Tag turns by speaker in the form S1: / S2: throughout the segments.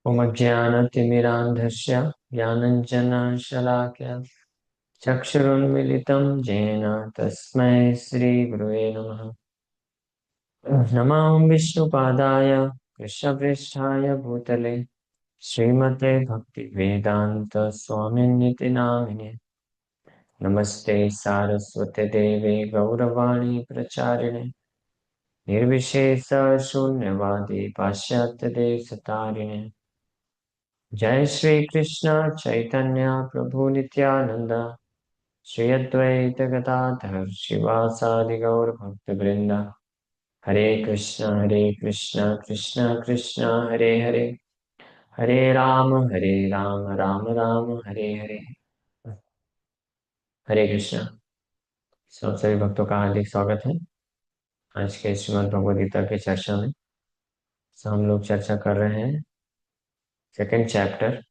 S1: उपज्ञानतिमिरान्धस्य ज्ञानञ्जनशलाकया चक्षुरुन्मिलितं येन तस्मै श्रीगुरुवे नमः। नमो विष्णुपादाय कृष्णप्रेष्ठाय भूतले श्रीमते भक्तिवेदान्त स्वामिन्निति नामिने। नमस्ते सारस्वते देवे गौरवाणी प्रचारिणे निर्विशेष शून्यवादी पाश्चात्यदेशतारिणे। जय श्री कृष्ण चैतन्य प्रभु नित्यानंद श्री अद्वैत गदाधर शिवासादि गौर भक्त वृंदा। हरे कृष्ण कृष्ण कृष्ण हरे हरे, हरे राम राम राम हरे हरे। हरे कृष्ण। सब सभी भक्तों का हार्दिक स्वागत है आज के श्रीमद् भगवद गीता के चर्चा में। हम लोग चर्चा कर रहे हैं सेकंड चैप्टर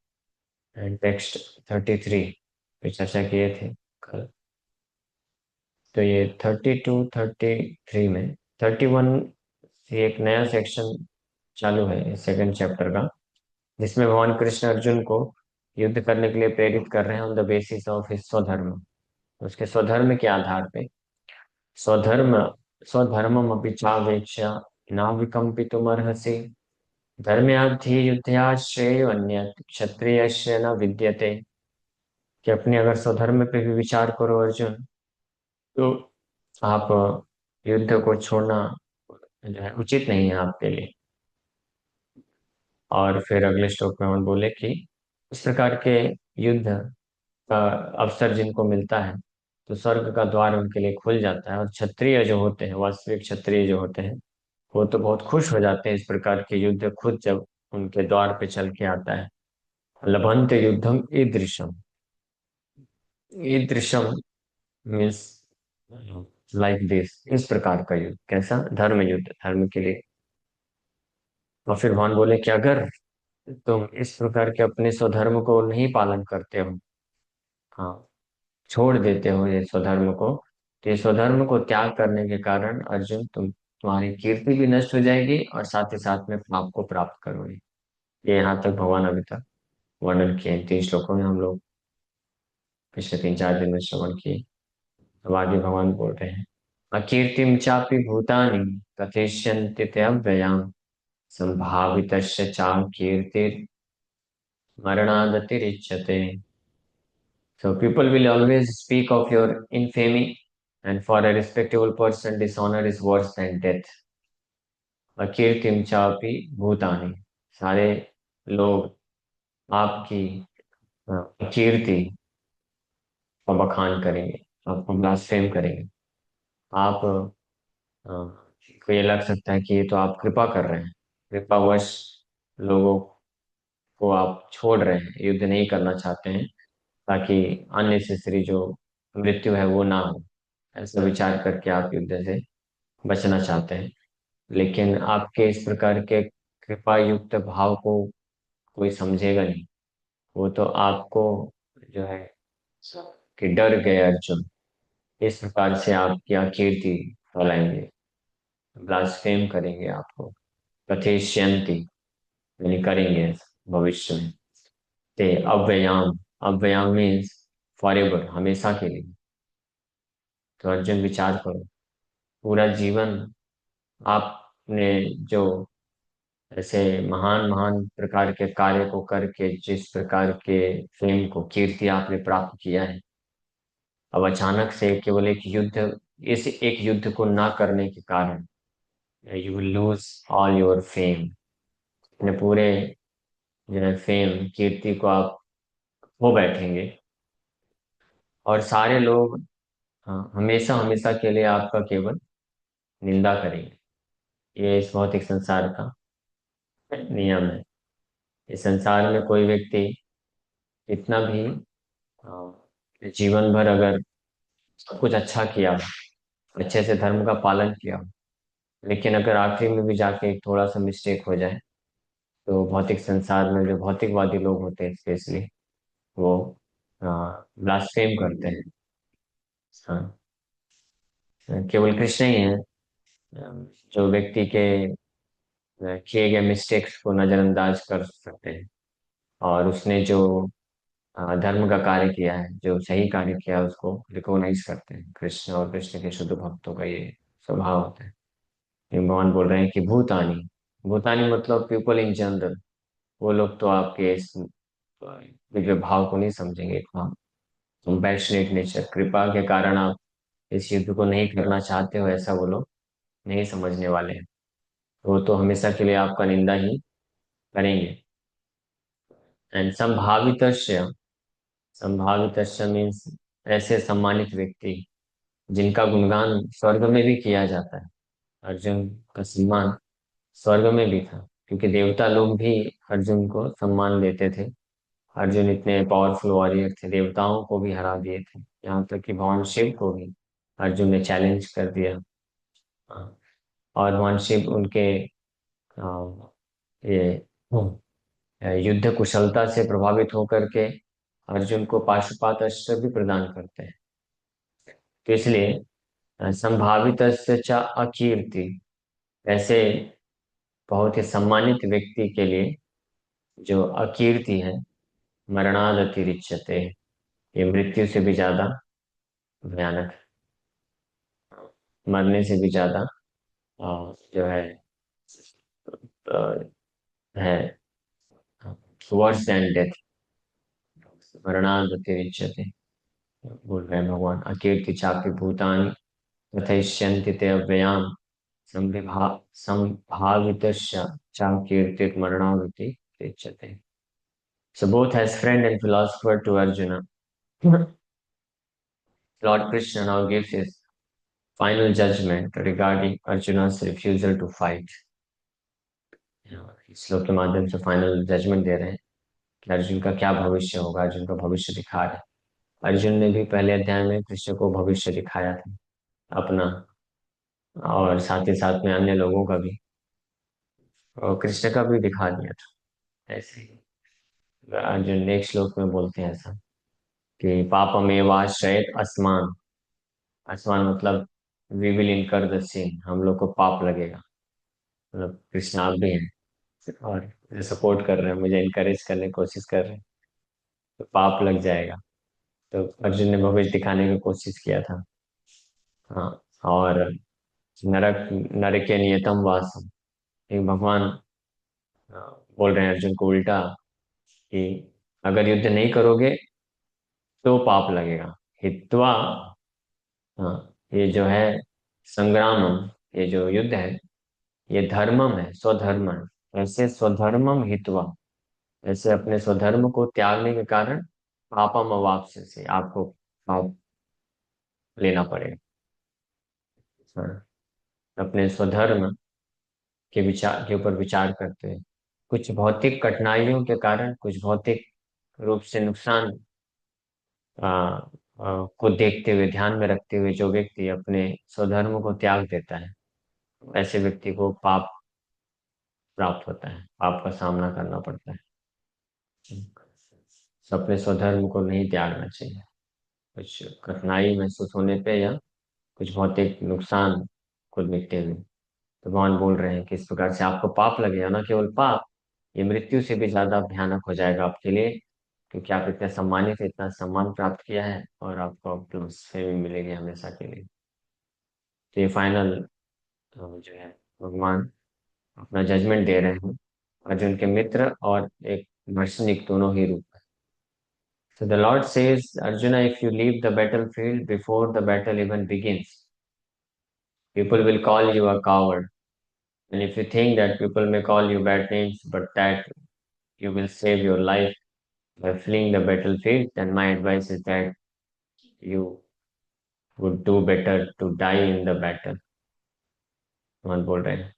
S1: एंड टेक्स्ट 33 पे चर्चा किए थे कल। तो ये 32-33 में 31 से एक नया सेक्शन चालू है सेकंड चैप्टर का, जिसमें भगवान कृष्ण अर्जुन को युद्ध करने के लिए प्रेरित कर रहे हैं on the basis of his स्वधर्म। उसके स्वधर्म के आधार पे स्वधर्म स्वधर्मम अपि चावेक्ष्य न विकम्पितुमर्हसि धर्म्याद्धि युद्धया श्रेयो अन्यत् क्षत्रियस्य न विद्यते। कि अपने अगर स्वधर्म पे भी विचार करो अर्जुन, तो आप युद्ध को छोड़ना जो है उचित नहीं है आपके लिए। और फिर अगले श्लोक में हम बोले कि इस प्रकार के युद्ध का अवसर जिनको मिलता है तो स्वर्ग का द्वार उनके लिए खुल जाता है। और क्षत्रिय जो होते हैं, वास्तविक क्षत्रिय जो होते हैं, वो तो बहुत खुश हो जाते हैं इस प्रकार के युद्ध खुद जब उनके द्वार पे चल के आता है। लभंत युद्धम ईदृशम। ईदृशम मीन्स लाइक दिस, इस प्रकार का युद्ध। कैसा? धर्म युद्ध, धर्म के लिए। और फिर भगवान बोले कि अगर तुम इस प्रकार के अपने स्वधर्म को नहीं पालन करते हो, हाँ, छोड़ देते हो ये स्वधर्म को, तो ये स्वधर्म को त्याग करने के कारण अर्जुन तुम्हारी कीर्ति भी नष्ट हो जाएगी और साथ ही साथ में पाप को प्राप्त करोगे। ये यहाँ तक भगवान अभी तक वर्णन किए हैं 3 श्लोकों में। हम लोग पिछले 3-4 दिन में श्रवण किए। अब आगे भगवान बोल रहे हैं, अकीर्तिम चापि भूतानि कथयिष्यन्ति ते अव्ययाम् संभावितस्य चा कीर्तिर् मरणादतिरिच्यते। So people will always speak of your infamy, and for a respectable person, dishonor is worse than death. अकीर्तिम चापि भूतानि, सारे लोग आपकी कीर्ति का बखान करेंगे, आपको ब्लास्फेम करेंगे। आप को ये लग सकता है कि ये तो आप कृपा कर रहे हैं, कृपावश लोगों को आप छोड़ रहे हैं, युद्ध नहीं करना चाहते हैं ताकि अननेसेसरी जो मृत्यु है वो ना हो। ऐसा विचार करके आप युद्ध से बचना चाहते हैं। लेकिन आपके इस प्रकार के कृपा युक्त भाव को कोई समझेगा नहीं। वो तो आपको जो है कि डर गए अर्जुन, इस प्रकार से आपकी कीर्ति फैलाएंगे, ब्लास्फेम करेंगे आपको। कथयिष्यन्ति यानी करेंगे भविष्य में। ते अव्ययाम, अव्ययाम मीन्स फॉर एवर, हमेशा के लिए। तो अर्जुन विचार करो, पूरा जीवन आपने जो ऐसे महान महान प्रकार के कार्य को करके जिस प्रकार के फेम को, कीर्ति आपने प्राप्त किया है, अब अचानक से केवल एक युद्ध, इस एक युद्ध को ना करने के कारण you will lose all your fame. अपने पूरे जो है फेम, कीर्ति को आप खो बैठेंगे। और सारे लोग, हाँ, हमेशा हमेशा के लिए आपका केवल निंदा करेंगे। ये इस भौतिक संसार का नियम है। इस संसार में कोई व्यक्ति इतना भी जीवन भर अगर सब कुछ अच्छा किया हो, अच्छे से धर्म का पालन किया हो, लेकिन अगर आखिरी में भी जाके एक थोड़ा सा मिस्टेक हो जाए, तो भौतिक संसार में जो भौतिकवादी लोग होते हैं स्पेशली, वो ब्लास्फेम करते हैं। हाँ, केवल कृष्ण ही है जो व्यक्ति के किए गए मिस्टेक्स को नजरअंदाज कर सकते हैं। और उसने जो धर्म का कार्य किया है, जो सही कार्य किया है, उसको रिकॉग्नाइज करते हैं। कृष्ण और कृष्ण के शुद्ध भक्तों का ये स्वभाव होता है। ये भगवान बोल रहे हैं कि भूतानी, भूतानी मतलब पीपल इन जनरल, वो लोग तो आपके इस दिव्य भाव को नहीं समझेंगे। कंपैशनेट नेचर, कृपा के कारण आप इस युद्ध को नहीं करना चाहते हो, ऐसा वो लोग नहीं समझने वाले हैं। वो तो हमेशा के लिए आपका निंदा ही करेंगे। एंड संभावितस्य, संभावितस्य मीन्स ऐसे सम्मानित व्यक्ति जिनका गुणगान स्वर्ग में भी किया जाता है। अर्जुन का सम्मान स्वर्ग में भी था, क्योंकि देवता लोग भी अर्जुन को सम्मान देते थे। अर्जुन इतने पावरफुल वॉरियर थे, देवताओं को भी हरा दिए थे, यहाँ तक कि भगवान शिव को भी अर्जुन ने चैलेंज कर दिया। हाँ, और भगवान शिव उनके ये युद्ध कुशलता से प्रभावित होकर के अर्जुन को पाशुपात अस्त्र भी प्रदान करते हैं। तो इसलिए संभावित च अकीर्ति, ऐसे बहुत ही सम्मानित व्यक्ति के लिए जो अकीर्ति है, मरणाद अतिरिच्यते, ये मृत्यु से भी ज्यादा भयानक, मरने से भी ज्यादा जो है वर्स देन डेथ, मरणाद अतिरिच्यते। बोल रहे हैं भगवान, अकीर्ति चापि भूतानि कथयिष्यन्ति ते अव्ययाम संभावितस्य चाकीर्तित मरणावृत्ति रिच्यते। So both as friend and philosopher to Arjuna, Lord Krishna now gives his final judgment regarding Arjuna's refusal to fight. इस श्लोक के माध्यम से फाइनल जजमेंट दे रहे हैं कि अर्जुन का क्या भविष्य होगा। अर्जुन का भविष्य दिखा रहे हैं। अर्जुन ने भी पहले अध्याय में कृष्ण को भविष्य दिखाया था अपना, और साथ ही साथ में अन्य लोगों का भी, और कृष्ण का भी दिखा दिया था। ऐसे ही अर्जुन नेक्स्ट श्लोक में बोलते हैं ऐसा कि पापमेवाश्रयेत अस्मान, अस्मान मतलब वी विल इनकर द सिन, हम लोग को पाप लगेगा। मतलब कृष्ण आप भी हैं और मुझे सपोर्ट कर रहे हैं, मुझे इनकरेज करने की कोशिश कर रहे हैं, तो पाप लग जाएगा। तो अर्जुन ने भविष्य दिखाने की कोशिश किया था। हाँ, और नरक नरके नियतम वासम, एक भगवान बोल रहे हैं अर्जुन को उल्टा कि अगर युद्ध नहीं करोगे तो पाप लगेगा। हित्वा, हाँ, ये जो है संग्रामम, ये जो युद्ध है ये धर्मम है, स्वधर्म है। ऐसे स्वधर्मम हित्वा, ऐसे अपने स्वधर्म को त्यागने के कारण पापम अवाप्स्य से आपको पाप लेना पड़ेगा। हाँ, अपने स्वधर्म के विचार के ऊपर विचार करते हुए कुछ भौतिक कठिनाइयों के कारण, कुछ भौतिक रूप से नुकसान आ, को देखते हुए, ध्यान में रखते हुए जो व्यक्ति अपने स्वधर्म को त्याग देता है, ऐसे व्यक्ति को पाप प्राप्त होता है, पाप का सामना करना पड़ता है। तो अपने स्वधर्म को नहीं त्यागना चाहिए कुछ कठिनाई महसूस होने पे या कुछ भौतिक नुकसान को देखते हुए। तो भगवान बोल रहे हैं कि इस प्रकार से आपको पाप लगेगा, ना केवल पाप, ये मृत्यु से भी ज्यादा भयानक हो जाएगा आपके लिए, क्योंकि आप इतने सम्मानित, इतना सम्मान प्राप्त किया है और आपको प्लस फेम मिलेगी हमेशा के लिए। तो ये फाइनल जो है भगवान अपना जजमेंट दे रहे हैं अर्जुन के मित्र और एक दार्शनिक दोनों ही रूप में। So the Lord says, Arjuna, if you leave the battlefield before the battle even begins, people will call you a coward. And if you think that people may call you bad names, but that you will save your life by fleeing the battlefield, then my advice is that you would do better to die in the battle. भगवान बोल रहे हैं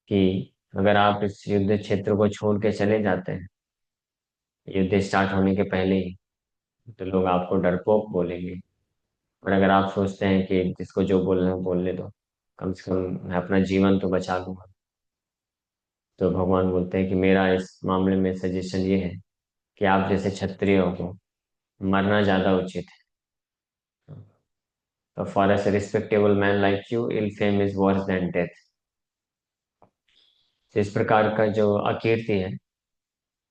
S1: कि अगर आप इस युद्ध क्षेत्र को छोड़ के चले जाते हैं युद्ध स्टार्ट होने के पहले ही, तो लोग आपको डरपोक बोलेंगे। और अगर आप सोचते हैं कि जिसको जो बोलना है बोलने दो, कम से कम मैं अपना जीवन तो बचा लूंगा, तो भगवान बोलते हैं कि मेरा इस मामले में सजेशन ये है कि आप जैसे क्षत्रियों को मरना ज्यादा उचित है। तो for as respectable man like you, ill fame is worse than death. तो इस प्रकार का जो अकीर्ति है,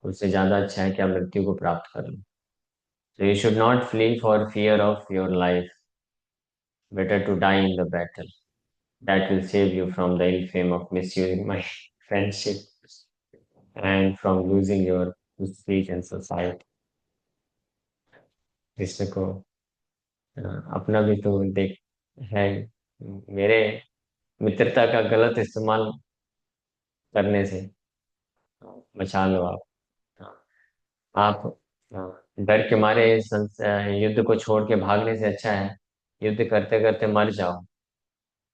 S1: उससे ज्यादा अच्छा है कि आप मृत्यु को प्राप्त कर लो। So you should not flee for fear of your life. Better to die in the battle. That will save you from the ill fame of misusing my friendship and from losing your prestige in society. Krishna को अ, अपना भी तो देख है। मेरे मित्रता का गलत इस्तेमाल करने से बचा लो आप। आप डर के मारे युद्ध को छोड़ के भागने से अच्छा है युद्ध करते करते मर जाओ।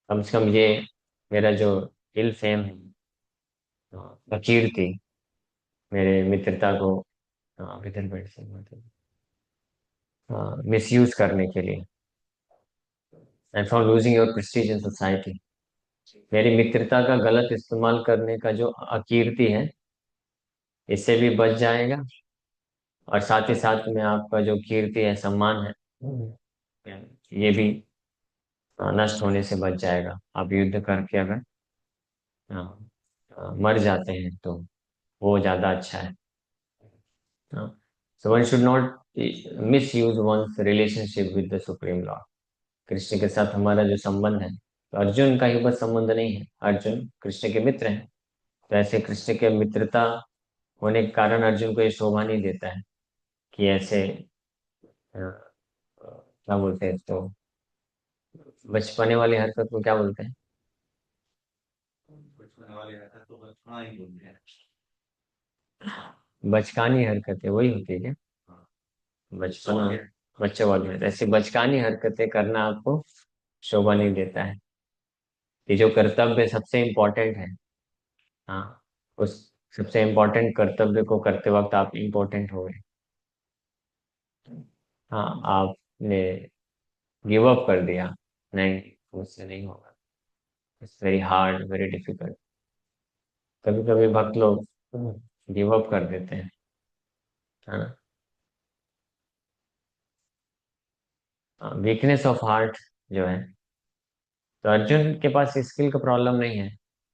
S1: कम से कम ये मेरा जो इल फेम है, कीर्ति, मेरे मित्रता को विदिन बैठ से मिस यूज करने के लिए and from losing your Prestige in society. मेरी मित्रता का गलत इस्तेमाल करने का जो अकीर्ति है, इससे भी बच जाएगा। और साथ ही साथ में आपका जो कीर्ति है, सम्मान है, ये भी नष्ट होने से बच जाएगा। आप युद्ध करके अगर मर जाते हैं तो वो ज्यादा अच्छा है। So one should not misuse one's relationship with the supreme lord. Krishna के साथ हमारा जो संबंध है, तो अर्जुन का ही बस संबंध नहीं है, अर्जुन कृष्ण के मित्र हैं। तो ऐसे कृष्ण के मित्रता होने के कारण अर्जुन को ये शोभा नहीं देता है कि ऐसे क्या बोलते हैं तो, बचपने वाली हरकत को क्या बोलते हैं?
S2: बचपन वाले रहता तो बचपना ही बोलते हैं।
S1: बचकानी हरकतें वही होती है क्या?
S2: हाँ।
S1: बचपना, बच्चे वाली ऐसी बचकानी हरकतें करना आपको शोभा नहीं देता है। ये जो कर्तव्य सबसे इम्पोर्टेंट है, हाँ, उस सबसे इम्पोर्टेंट कर्तव्य को करते वक्त आप इम्पोर्टेंट हो गए। हाँ, आपने गिव अप कर दिया, नहीं मुझसे नहीं होगा, it's very hard, very difficult. कभी कभी भक्त लोग गिव अप कर देते हैं, है ना। वीकनेस ऑफ हार्ट जो है, तो अर्जुन के पास स्किल का प्रॉब्लम नहीं है,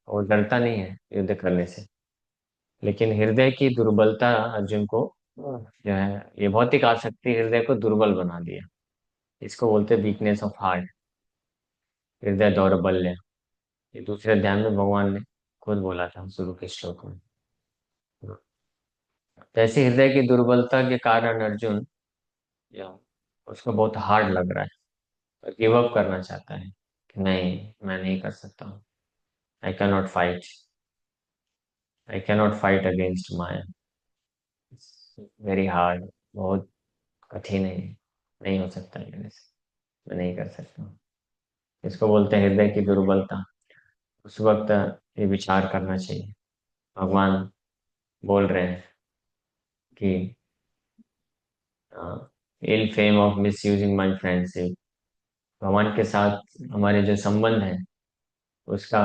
S1: वो डरता नहीं है युद्ध करने से। लेकिन हृदय की दुर्बलता अर्जुन को जो है, ये भौतिक आसक्ति हृदय को दुर्बल बना दिया। इसको बोलते हैं वीकनेस ऑफ हार्ट, हृदय दौर्बल्य। ये दूसरे अध्याय में भगवान ने खुद बोला था शुरू के श्लोक में। तो ऐसी हृदय की दुर्बलता के कारण अर्जुन, या उसको बहुत हार्ड लग रहा है, तो गिव अप करना चाहता है कि नहीं, मैं नहीं कर सकता हूँ। I can not fight, I can not fight against Maya, very hard, बहुत कठिन है, नहीं हो सकता मेरे से, मैं नहीं कर सकता हूँ। इसको बोलते हैं हृदय की दुर्बलता। उस वक्त ये विचार करना चाहिए। भगवान बोल रहे हैं कि ill fame of misusing my friendship, भगवान के साथ हमारे जो संबंध है, उसका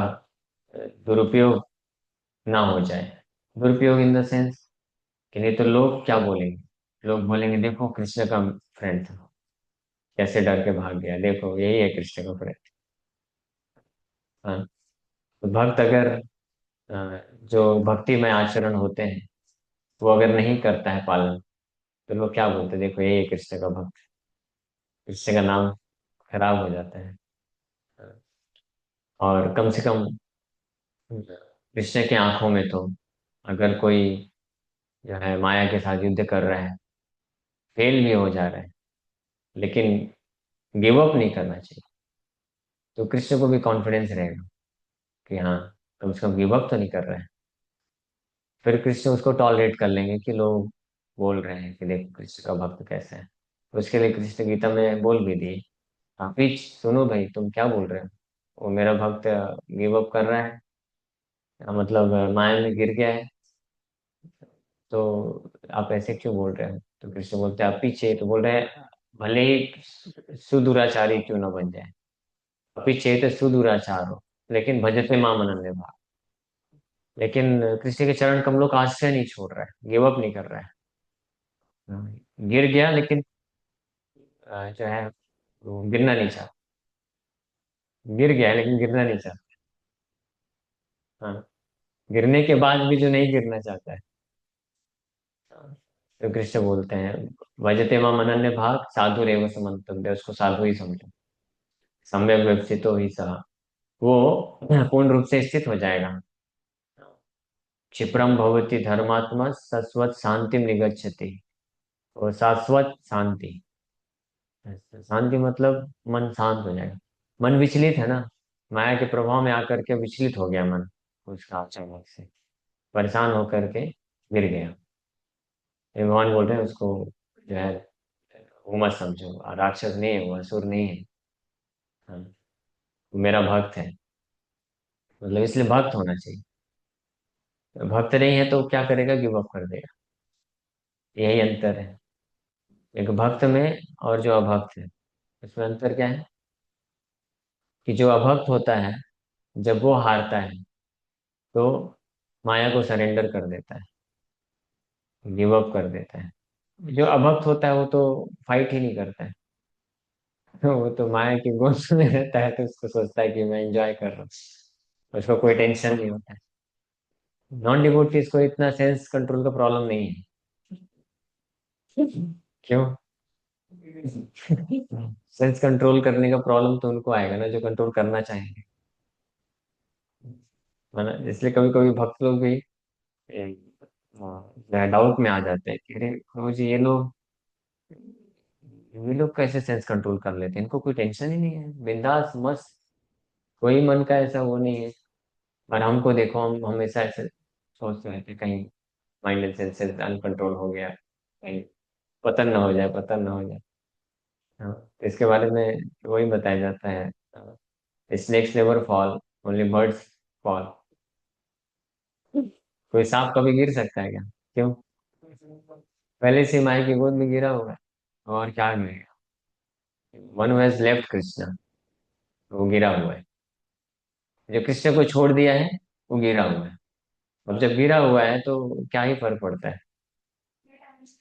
S1: दुरुपयोग ना हो जाए। दुरुपयोग इन द सेंस कि नहीं तो लोग क्या बोलेंगे, लोग बोलेंगे देखो कृष्ण का फ्रेंड था, कैसे डर के भाग गया, देखो यही है कृष्ण का फ्रेंड। हाँ, तो भक्त अगर जो भक्ति में आचरण होते हैं वो अगर नहीं करता है पालन, तो लोग क्या बोलते हैं, देखो यही है कृष्ण का भक्त, कृष्ण का नाम खराब हो जाता है। और कम से कम कृष्ण की आंखों में तो, अगर कोई जो है माया के साथ युद्ध कर रहा है, फेल भी हो जा रहा है, लेकिन गिव अप नहीं करना चाहिए, तो कृष्ण को भी कॉन्फिडेंस रहेगा कि हाँ, कम से कम गिव अप तो नहीं कर रहा है। फिर कृष्ण उसको टॉलरेट कर लेंगे कि लोग बोल रहे हैं कि देख कृष्ण का भक्त कैसा है। उसके लिए कृष्ण गीता में बोल भी दिए, आप भी सुनो भाई, तुम क्या बोल रहे हो, वो मेरा भक्त गिव अप कर रहा है, मतलब माया में गिर गया है, तो आप ऐसे क्यों बोल रहे हो। तो कृष्ण बोलते हैं आप पीछे, तो बोल रहे हैं भले ही सुदुराचारी क्यों ना बन जाए, अपि चेत सुदुराचार हो, लेकिन भजते माम अनन्य भाव। लेकिन कृष्ण के चरण कमलों का आश्रय नहीं छोड़ रहा है, गिव अप नहीं कर रहा है। गिर गया लेकिन जो है वो गिरना नहीं चाहता, गिर गया है लेकिन गिरना नहीं चाहता। हाँ, गिरने के बाद भी जो नहीं गिरना चाहता है, तो कृष्ण बोलते हैं भजते माम अनन्य भाग साधु रेव समन्तव्य, उसको साधु ही समझो, सम्यक व्यवस्थितो ही सहा, वो पूर्ण रूप से स्थित हो जाएगा। क्षिप्रम भवति धर्मात्मा शाश्वत शांति निगच्छति, और शाश्वत शांति, शांति मतलब मन शांत हो जाएगा। मन विचलित है ना, माया के प्रभाव में आकर के विचलित हो गया मन, उसका अचानक से परेशान होकर के गिर गया। ये भगवान बोल रहे हैं उसको जो है वो मत समझो, राक्षस नहीं है वो, असुर नहीं है। हाँ, वो मेरा भक्त है, मतलब इसलिए भक्त होना चाहिए। भक्त नहीं है तो क्या करेगा, गिव अप कर देगा। यही अंतर है एक भक्त में और जो अभक्त है, इसमें अंतर क्या है कि जो अभक्त होता है जब वो हारता है तो माया को सरेंडर कर देता है, गिव अप कर देता है। जो अभक्त होता है वो तो फाइट ही नहीं करता है। वो तो माया की गोद में रहता है, तो उसको सोचता है कि मैं एंजॉय कर रहा हूँ, उसको कोई टेंशन नहीं होता है। नॉन डिवोटीज को इतना सेंस कंट्रोल का प्रॉब्लम नहीं है। क्यों? सेंस कंट्रोल करने का प्रॉब्लम तो उनको आएगा ना जो कंट्रोल करना चाहेंगे, है ना। इसलिए कभी कभी भक्त लोग भी डाउट में आ जाते हैं कि अरे प्रभु जी, ये लोग कैसे सेंस कंट्रोल कर लेते हैं, इनको कोई टेंशन ही नहीं है, बिंदास मस्त, कोई मन का ऐसा वो नहीं है। और हमको देखो, हम हमेशा ऐसे सोचते रहते हैं, कहीं माइंड सेंसेस अनकंट्रोल हो गया, कहीं पतन ना हो जाए, पतन ना हो जाए। हाँ, तो इसके बारे में वही बताया जाता है, snakes never fall, only birds fall. कोई सांप कभी गिर सकता है क्या? क्यों? पहले से माई की गोद में गिरा हुआ है, और क्या गिरेगा। वन हैज लेफ्ट कृष्णा, वो गिरा हुआ है। जो कृष्ण को छोड़ दिया है वो गिरा हुआ है। अब जब गिरा हुआ है तो क्या ही फर्क पड़ता है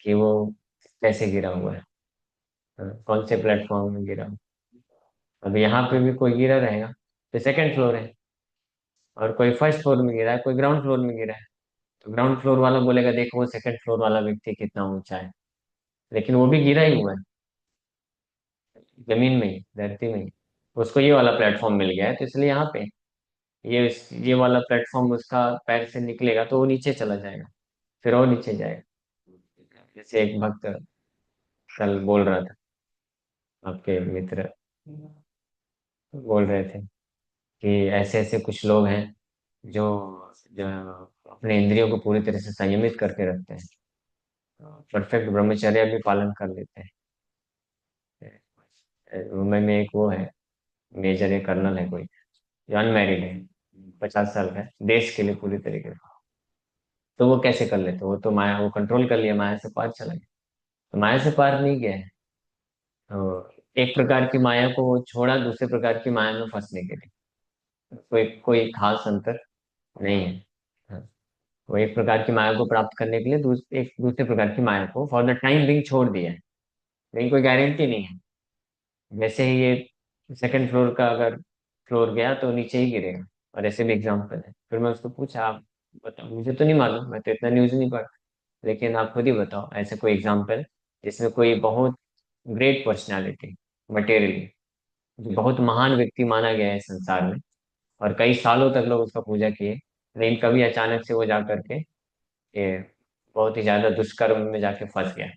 S1: कि वो कैसे गिरा हुआ है, कौन से प्लेटफॉर्म में गिरा हुआ है। अब यहाँ पे भी कोई गिरा रहेगा तो सेकंड फ्लोर है, और कोई फर्स्ट फ्लोर में गिरा है, कोई ग्राउंड फ्लोर में गिरा है, तो ग्राउंड फ्लोर वाला बोलेगा देखो वो सेकंड फ्लोर वाला व्यक्ति कितना ऊंचा है, लेकिन वो भी गिरा ही हुआ है, जमीन में ही, धरती में ही। उसको ये वाला प्लेटफॉर्म मिल गया है तो इसलिए यहाँ पे ये वाला प्लेटफॉर्म उसका पैर से निकलेगा तो वो नीचे चला जाएगा, फिर और नीचे जाएगा। जैसे एक भक्त कल बोल रहा था, आपके मित्र बोल रहे थे कि ऐसे ऐसे कुछ लोग हैं जो जो अपने इंद्रियों को पूरी तरह से संयमित करके रखते हैं, परफेक्ट ब्रह्मचर्य भी पालन कर लेते हैं। मुंबई में एक वो है, मेजर है, कर्नल है कोई, जो अनमैरिड है, 50 साल का है, देश के लिए पूरी तरीके से। तो वो कैसे कर लेते, वो तो माया, वो कंट्रोल कर लिया, माया से पार चला गया। तो माया से पार नहीं गया है, तो एक प्रकार की माया को वो छोड़ा दूसरे प्रकार की माया में फंसने के लिए, कोई कोई खास अंतर नहीं है। हाँ, वो एक प्रकार की माया को प्राप्त करने के लिए एक दूसरे प्रकार की माया को फॉर द टाइम बिंग छोड़ दिया है, लेकिन कोई गारंटी नहीं है। वैसे ही ये सेकंड फ्लोर का अगर फ्लोर गया तो नीचे ही गिरेगा, और ऐसे भी एग्जाम्पल है। फिर मैं उसको पूछा, आप बताओ, मुझे तो नहीं मालूम, मैं तो इतना न्यूज नहीं पढ़ा, लेकिन आप खुद ही बताओ ऐसे कोई एग्जाम्पल जिसमें कोई बहुत ग्रेट पर्सनालिटी, मटेरियली जो बहुत महान व्यक्ति माना गया है संसार में, और कई सालों तक लोग उसका पूजा किए, लेकिन कभी अचानक से वो जा करके ये बहुत ही ज्यादा दुष्कर्म में जाके फंस गया।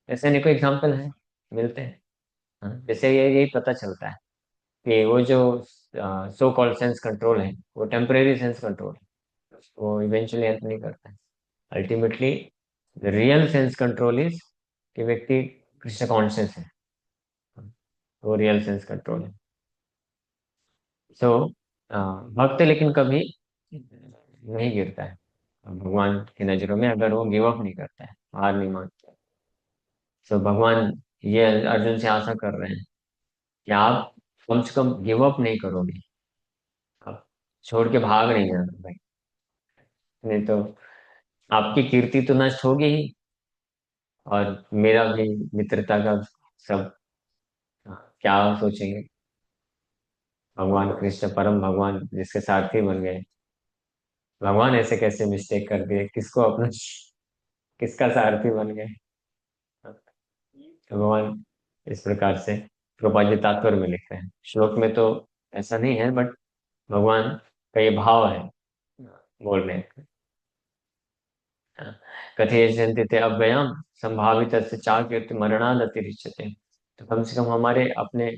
S1: ऐसे नहीं कोई एग्जाम्पल है, मिलते हैं। हाँ, जैसे ये यही पता चलता है कि वो जो सो कॉल्ड सेंस कंट्रोल है वो टेम्परेरी सेंस कंट्रोल है, वो इवेंचुअली हेल्प नहीं करता है। Ultimately the real sense control is कि व्यक्ति कृष्ण कॉन्शियस है, वो रियल सेंस कंट्रोल है। सो भक्त लेकिन कभी नहीं गिरता है भगवान की नजरों में, अगर वो गिव अप नहीं करता है, हार नहीं मानता। सो भगवान ये अर्जुन से आशा कर रहे हैं कि आप कम से कम गिव अप नहीं करोगे, आप छोड़ के भाग नहीं जाना भाई, नहीं तो आपकी कीर्ति तो नष्ट होगी ही, और मेरा भी मित्रता का सब क्या सोचेंगे। भगवान कृष्ण परम भगवान जिसके सारथी बन गए, भगवान ऐसे कैसे मिस्टेक कर दिए, किसको अपना, किसका सारथी बन गए। तो भगवान इस प्रकार से प्रभुपाद जी तात्पर्य में लिख रहे हैं, श्लोक में तो ऐसा नहीं है, बट भगवान का ये भाव है बोलने का। कथयन्ति ते अव्ययम संभावित चाकृति मरणाद अतिरिच्यते। तो कम से कम हमारे अपने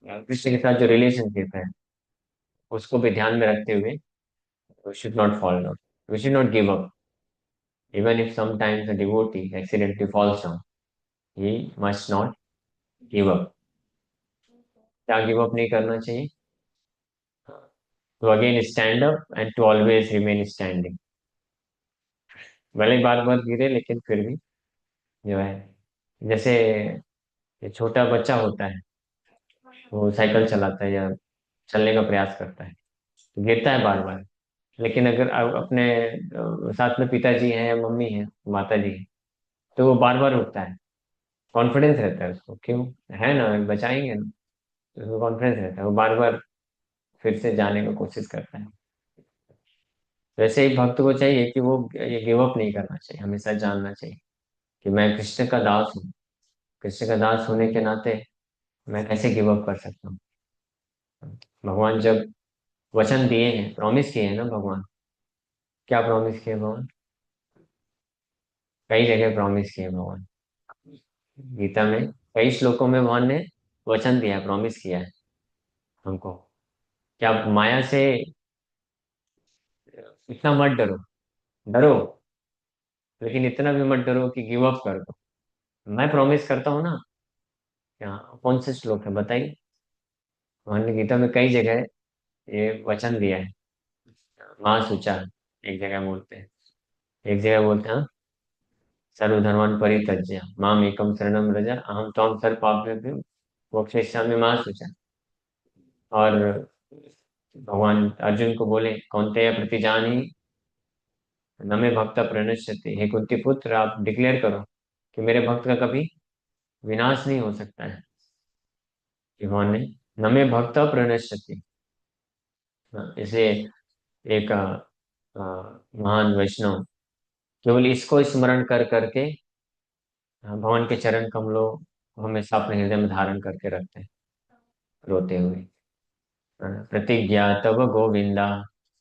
S1: कृष्ण के साथ जो रिलेशनशिप है उसको भी ध्यान में रखते हुए we should not fall down, we should not give up, even if sometimes a devotee accidentally falls down, he must not give up। क्या गिव अप नहीं करना चाहिए? To again stand up and to always remain standing. भले ही बार बार गिरे लेकिन फिर भी जो है, जैसे ये छोटा बच्चा होता है, वो साइकिल चलाता है या चलने का प्रयास करता है, तो गिरता है बार बार, लेकिन अगर अपने साथ में पिताजी हैं या मम्मी है, माता जी है, तो वो बार बार उठता है, कॉन्फिडेंस रहता है उसको, क्यों, है ना, बचाएंगे ना, तो उसको कॉन्फिडेंस रहता है, वो बार बार फिर से जाने का कोशिश करता है। वैसे ही भक्त को चाहिए कि वो ये गिव अप नहीं करना चाहिए, हमेशा जानना चाहिए कि मैं कृष्ण का दास हूँ, कृष्ण का दास होने के नाते मैं कैसे गिव अप कर सकता हूँ। भगवान जब वचन दिए हैं, प्रॉमिस किए हैं ना भगवान, क्या प्रॉमिस किए भगवान, कई जगह प्रॉमिस किए भगवान, गीता में कई श्लोकों में भगवान ने वचन दिया है, प्रॉमिस किया है हमको, क्या माया से इतना मत डरो, डरो लेकिन इतना भी मत डरो कि गिव अप कर दो। मैं प्रॉमिस करता हूँ ना। क्या, कौन से श्लोक है बताइए? भगवान ने गीता में कई जगह ये वचन दिया है। माँ सूचा एक जगह बोलते हैं, एक जगह बोलते हैं सर्वधर्मान् परित्यज्य माम एकम शरणम व्रज अहम त्वां सर्व पापेभ्यो मोक्षयिष्यामि माँ सूचा। और भगवान अर्जुन को बोले कौन्तेय प्रतिजानी न मे भक्त प्रणश्यति, हे कुंती पुत्र आप डिक्लेयर करो कि मेरे भक्त का कभी विनाश नहीं हो सकता है। कि भगवान ने न मे भक्त प्रणश्यति, इसे एक महान वैष्णव केवल इसको स्मरण कर करके भगवान के चरण कमलों को हमेशा अपने हृदय में धारण करके रखते हैं, रोते हुए। प्रतिज्ञा तब गोविंदा,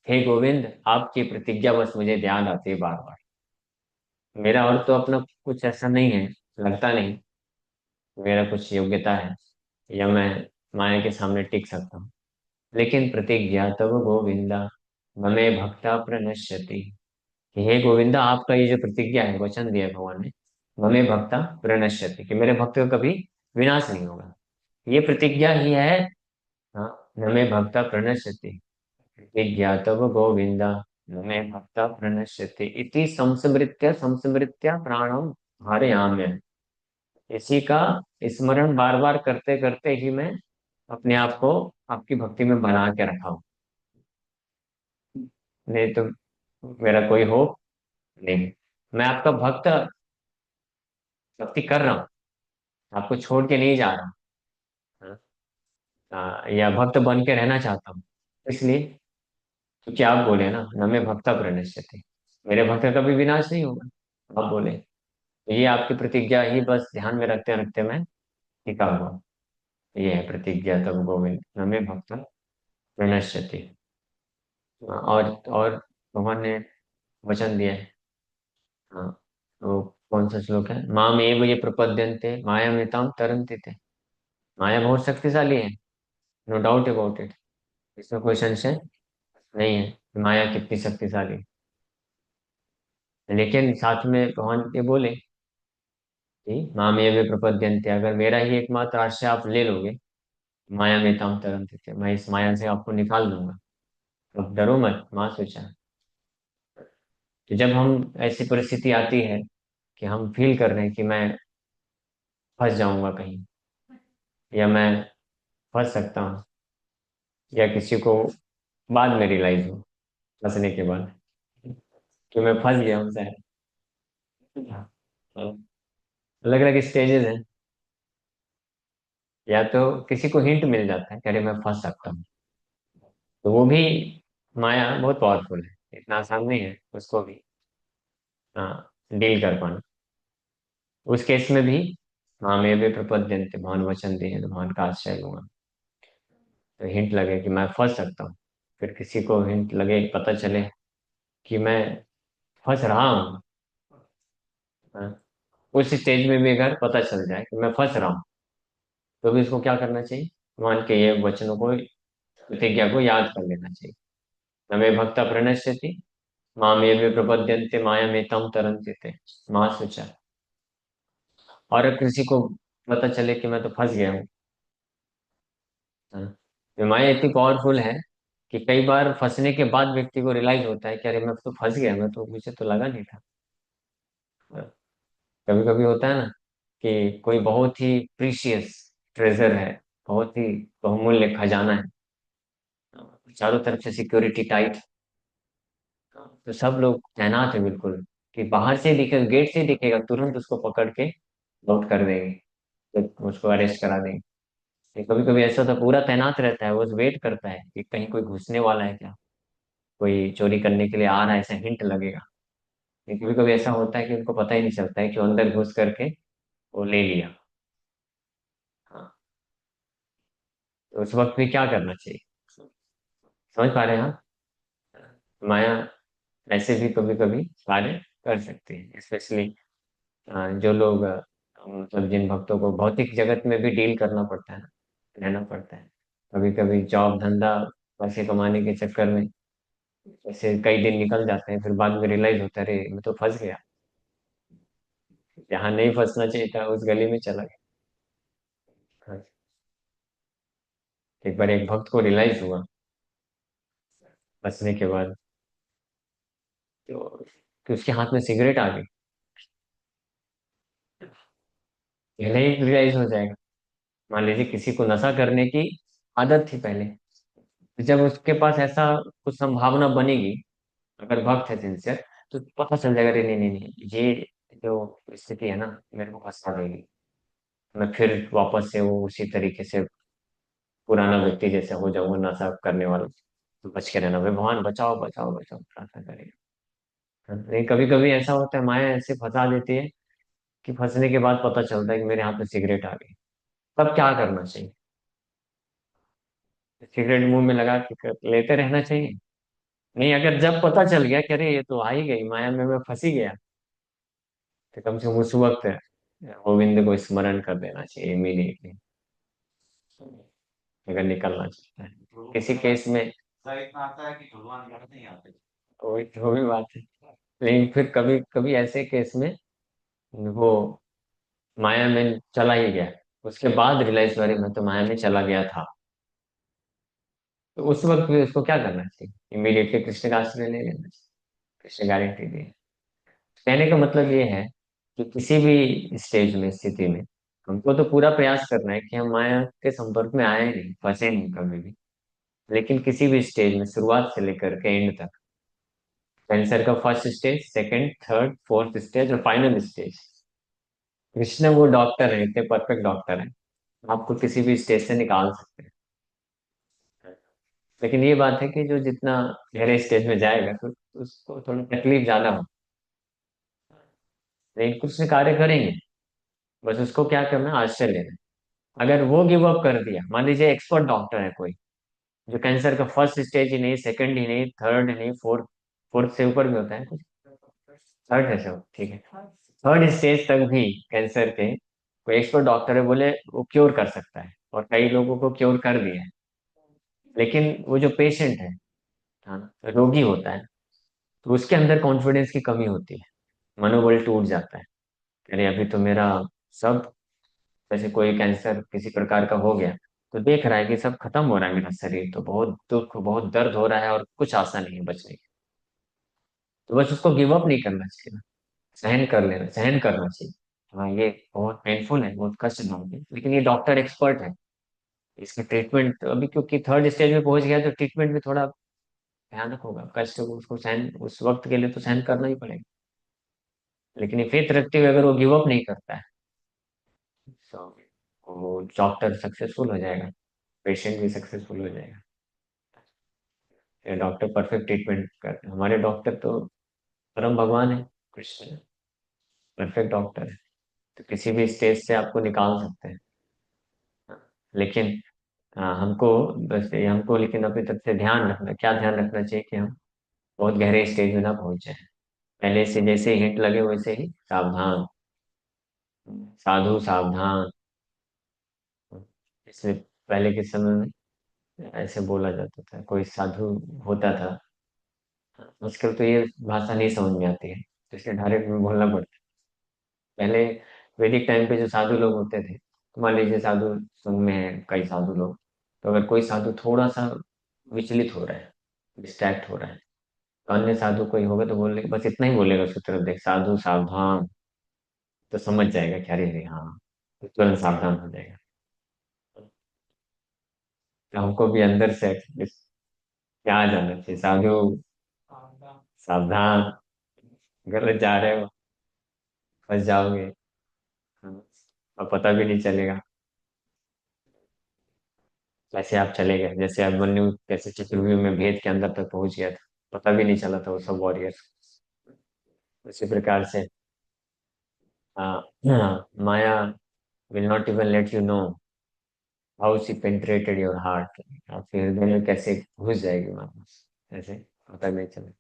S1: हे गोविंद आपकी प्रतिज्ञा बस मुझे ध्यान आती है बार बार। मेरा और तो अपना कुछ ऐसा नहीं है, लगता नहीं मेरा कुछ योग्यता है या मैं माया के सामने टिक सकता हूँ, लेकिन प्रतिज्ञा तब गोविंदा ममे भक्ता प्रणश्यति। कि हे गोविंदा आपका ये जो प्रतिज्ञा है, वचन दिया है भगवान ने, ममे भक्ता प्रणश्यति, कि मेरे भक्त का कभी विनाश नहीं होगा, ये प्रतिज्ञा ही है। हाँ, ममे भक्ता प्रणश्यति प्रतिज्ञा तब गोविंदा ममे भक्ता प्रणश्यति इति संस्मृत्य संस्मृत्य प्राणम धारयाम्य। इसी का स्मरण बार बार करते करते ही मैं अपने आप को आपकी भक्ति में बना के रखा हूं, नहीं तो मेरा कोई होप नहीं। मैं आपका भक्त, भक्ति कर रहा हूँ, आपको छोड़ के नहीं जा रहा हूँ, या भक्त बन के रहना चाहता हूँ, इसलिए क्योंकि आप बोले ना न मैं भक्ता प्रणश्यते, मेरे भक्त का कभी विनाश नहीं होगा, आप बोले, तो ये आपकी प्रतिज्ञा ही बस ध्यान में रखते रखते मैं टिका हुआ। ये है प्रतिज्ञा तब गोविंद न मैं भक्ता प्रणश्यति। और भगवान ने वचन दिया है। हाँ, तो कौन सा श्लोक है, माम एव ये प्रपद्यन्ते मायामेतां तरन्ति ते। माया बहुत शक्तिशाली है, नो डाउट अबाउट इट, इसमें कोई संशय नहीं है कि माया कितनी शक्तिशाली है। लेकिन साथ में भगवान ये बोले कि माम एव प्रपद्यन्ते, अगर मेरा ही एकमात्र आश्रय आप ले लोगे, माया में ताम तरन्ति थे, मैं इस माया से आपको निकाल दूंगा, तो डरो मत, माँ सोचा। तो जब हम ऐसी परिस्थिति आती है कि हम फील कर रहे हैं कि मैं फंस जाऊंगा कहीं, या मैं फंस सकता हूँ, या किसी को बाद में रियलाइज हो फंसने के बाद कि मैं फंस गया हूँ शायद, अलग अलग स्टेजेस हैं, या तो किसी को हिंट मिल जाता है कि अरे मैं फंस सकता हूँ, तो वो भी माया बहुत पावरफुल है, इतना आसान नहीं है उसको भी डील कर पाना। उस केस में भी मामे भी प्रपद्यन्ते, भगवान वचन दिए तो भगवान का आश्रय लूंगा। तो हिंट लगे कि मैं फंस सकता हूँ, फिर किसी को हिंट लगे, पता चले कि मैं फंस रहा हूँ, हाँ, उस स्टेज में भी अगर पता चल जाए कि मैं फंस रहा हूँ, तो भी उसको क्या करना चाहिए? भगवान के ये वचनों को, प्रतिज्ञा को याद कर लेना चाहिए। न मे भक्ता प्रणश्यति, माम ये भी प्रपद्यन्ते माया में तम तरन्ते थे, महासुचा। और अगर किसी को पता चले कि मैं तो फंस गया हूँ, हाँ, ये माया इतनी पावरफुल है कि कई बार फंसने के बाद व्यक्ति को रियलाइज होता है कि अरे मैं तो फंस गया, मैं तो, मुझे तो लगा नहीं था। कभी कभी होता है ना कि कोई बहुत ही प्रीशियस ट्रेजर है, बहुत ही बहुमूल्य खजाना है, चारों तरफ से सिक्योरिटी टाइट, तो सब लोग तैनात है बिल्कुल, कि बाहर से दिखे, गेट से दिखेगा तुरंत उसको पकड़ के लॉक कर देंगे, तो उसको अरेस्ट करा देंगे। कभी कभी ऐसा तो पूरा तैनात रहता है, वो वेट करता है कि कहीं कोई घुसने वाला है क्या, कोई चोरी करने के लिए आ रहा है, ऐसा हिंट लगेगा। लेकिन कभी कभी ऐसा होता है कि उनको पता ही नहीं चलता है कि वो अंदर घुस करके वो ले लिया। हाँ, तो उस वक्त भी क्या करना चाहिए? समझ पा रहे हैं आप? माया ऐसे भी कभी कभी कार्य कर सकती है, स्पेशली जो लोग मतलब जिन भक्तों को भौतिक जगत में भी डील करना पड़ता है, रहना पड़ता है, कभी कभी जॉब धंधा पैसे कमाने के चक्कर में ऐसे कई दिन निकल जाते हैं, फिर बाद में रियलाइज होता है अरे मैं तो फंस गया, जहाँ नहीं फंसना चाहिए था उस गली में चला गया। एक बार एक भक्त को रियलाइज हुआ फंसने के बाद, तो कि उसके हाथ में सिगरेट आ गई। पहले ही रियलाइज हो जाएगा। मान लीजिए किसी को नशा करने की आदत थी पहले, तो जब उसके पास ऐसा कुछ संभावना बनेगी, अगर भक्त है सिंसियर, तो पता चल जाएगा अरे नहीं नहीं नहीं, ये जो स्थिति है ना मेरे को फंसा देगी, मैं फिर वापस से वो उसी तरीके से पुराना व्यक्ति जैसे हो जाऊंगा, नशा करने वाला। तो बच के रहना भाई, भगवान बचाओ बचाओ बचाओ, प्रार्थना करेगा। लेकिन कभी कभी ऐसा होता है, माया ऐसे फंसा देती है कि फंसने के बाद पता चलता है कि मेरे हाथ में सिगरेट आ गई। तब क्या करना चाहिए? सिगरेट मुंह में लगा के लेते रहना चाहिए? नहीं, अगर जब पता चल गया कि अरे ये तो आ ही गई माया में, मैं फंसी गया, तो कम से कम उस वक्त गोविंद को स्मरण कर देना चाहिए इमीडिएटली, अगर निकलना चाहता है किसी केस में।
S2: ऐसा इतना आता है कि भगवान घर नहीं आते।
S1: वो भी बात है। लेकिन फिर कभी कभी ऐसे केस में वो माया में चला ही गया, उसके बाद रियलाइज, अरे मैं तो माया में चला गया था, तो उस वक्त भी उसको क्या करना चाहिए? इमीडिएटली कृष्ण का आश्रय ले लेना चाहिए। कृष्ण गारंटी दी है। कहने का मतलब ये है कि किसी भी स्टेज में, स्थिति में, हमको तो पूरा प्रयास करना है कि हम माया के संपर्क में आए नहीं, फंसे नहीं कभी भी। लेकिन किसी भी स्टेज में, शुरुआत से लेकर के एंड तक, कैंसर का first stage, second, third, fourth stage और फाइनल स्टेज, कृष्ण वो डॉक्टर है, इतने परफेक्ट डॉक्टर है, आपको किसी भी स्टेज से निकाल सकते हैं। लेकिन ये बात है कि जो जितना गहरे स्टेज में जाएगा तो उसको थोड़ा तकलीफ ज्यादा हो, लेकिन कुछ से कार्य करेंगे। बस उसको क्या करना है? आश्रय लेना है। अगर वो गिव अप कर दिया, मान लीजिए एक्सपर्ट डॉक्टर है कोई, जो कैंसर का फर्स्ट स्टेज ही नहीं, सेकंड ही नहीं, थर्ड ही नहीं, फोर्थ, फोर्थ से ऊपर भी होता है कुछ, थर्ड है सब ठीक है, थर्ड स्टेज तक भी कैंसर के कोई एक्सपर्ट डॉक्टर है, बोले वो क्योर कर सकता है, और कई लोगों को क्योर कर दिया है। लेकिन वो जो पेशेंट है, हाँ, रोगी होता है, तो उसके अंदर कॉन्फिडेंस की कमी होती है, मनोबल टूट जाता है। अरे अभी तो मेरा सब, जैसे कोई कैंसर किसी प्रकार का हो गया, तो देख रहा है कि सब खत्म हो रहा है, मेरा शरीर तो बहुत दुख, बहुत दर्द हो रहा है और कुछ आशा नहीं है बचने की। तो बस उसको गिव अप नहीं करना चाहिए, सहन कर लेना, सहन करना चाहिए। हाँ, ये बहुत पेनफुल है, बहुत कष्टदायक है, लेकिन ये डॉक्टर एक्सपर्ट है, इसका ट्रीटमेंट अभी क्योंकि थर्ड स्टेज में पहुंच गया, तो ट्रीटमेंट भी थोड़ा भयानक होगा, कष्ट को उसको सहन, उस वक्त के लिए तो सहन करना ही पड़ेगा। लेकिन ये फेथ रखते हुए अगर वो गिव अप नहीं करता है, तो वो डॉक्टर सक्सेसफुल हो जाएगा, पेशेंट भी सक्सेसफुल हो जाएगा। ये डॉक्टर परफेक्ट ट्रीटमेंट करते हैं, हमारे डॉक्टर तो परम भगवान है, कृष्ण परफेक्ट डॉक्टर है, तो किसी भी स्टेज से आपको निकाल सकते हैं। लेकिन हमको बस ये हमको लेकिन अपनी तरफ से ध्यान रखना, क्या ध्यान रखना चाहिए कि हम बहुत गहरे स्टेज में ना पहुंचे। पहले से जैसे हिंट लगे वैसे ही सावधान, साधु सावधान। इससे पहले के समय में ऐसे बोला जाता था, कोई साधु होता था, आजकल तो ये भाषा नहीं समझ में आती है, तो इसलिए डायरेक्ट में बोलना पड़ता है। पहले वैदिक टाइम पे जो साधु लोग होते थे, तो मान लीजिए साधु संघ में है कई साधु लोग, तो अगर कोई साधु थोड़ा सा विचलित हो रहा है, डिस्ट्रैक्ट हो रहा है, तो अन्य साधु कोई होगा तो बोलने बस इतना ही बोलेगा उसकी तरफ देख, साधु सावधान, तो समझ जाएगा कि अरे अरे हाँ, तो तुरंत सावधान हो जाएगा। तो हमको भी अंदर से क्या आ जाना चाहिए, साधु सावधान, गलत जा रहे हो, फंस जाओगे। हाँ, और पता भी नहीं चलेगा, कैसे आप चले गए, जैसे अभिमन्यु कैसे चतुर्व्यूह में भेद के अंदर तक पहुंच गया था, पता भी नहीं चला था वो सब वॉरियर्स। उसी प्रकार से Maya will not even let you know how she penetrated your heart, आपके हृदय में कैसे घुस जाएगी माया, ऐसे पता नहीं चले।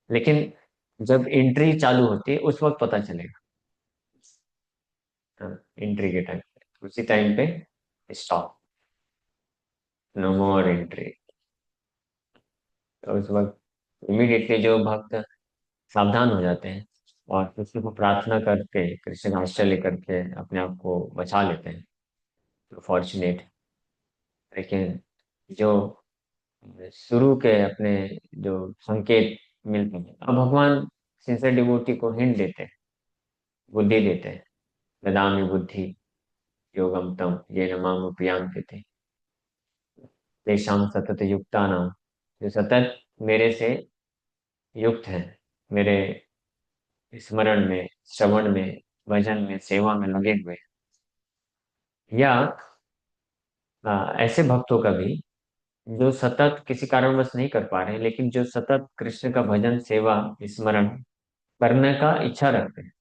S1: लेकिन जब एंट्री चालू होती है उस वक्त पता चलेगा। हाँ, एंट्री के टाइम, उसी टाइम पे स्टॉप, नो मोर एंट्री। तो उस वक्त इमीडिएटली जो भक्त सावधान हो जाते हैं और कृष्ण को प्रार्थना करके, कृष्ण का आश्रय लेकर के अपने आप को बचा लेते हैं, तो फॉर्चुनेट। लेकिन जो शुरू के अपने जो संकेत मिलते हैं, अब भगवान सिंसियर डिवोटी को हिंट देते हैं, बुद्धि देते हैं, ददामि बुद्धि योगम तम ये नमामि प्रियांति थे, तेषां सतत युक्ता नाम, जो सतत मेरे से युक्त हैं, मेरे स्मरण में, श्रवण में, भजन में, सेवा में लगे हुए हैं। या ऐसे भक्तों का भी जो सतत किसी कारणवश नहीं कर पा रहे हैं, लेकिन जो सतत कृष्ण का भजन, सेवा, स्मरण करने का इच्छा रखते हैं,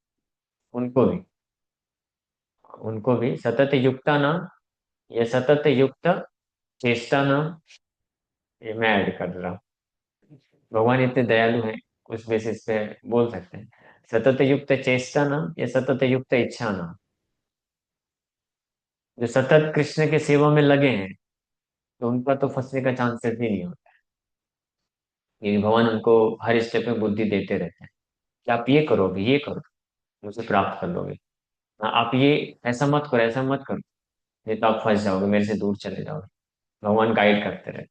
S1: उनको भी, उनको भी सतत युक्ता नाम या सतत युक्त चेष्टा नाम, ये मैं ऐड कर रहा हूँ। भगवान इतने दयालु हैं, उस बेसिस पे बोल सकते हैं सतत युक्त चेष्टा नाम या सतत युक्त इच्छा नाम। जो सतत कृष्ण के सेवा में लगे हैं, तो उनका तो फंसने का चांसेस ही नहीं होता, क्योंकि भगवान उनको हर स्टेप में बुद्धि देते रहते हैं कि आप ये करो, अभी ये करो, मुझे प्राप्त कर लोगे। हाँ, आप ये ऐसा मत करो, ऐसा मत करो, नहीं तो आप फंस जाओगे, मेरे से दूर चले जाओगे। भगवान गाइड करते रहते हैं।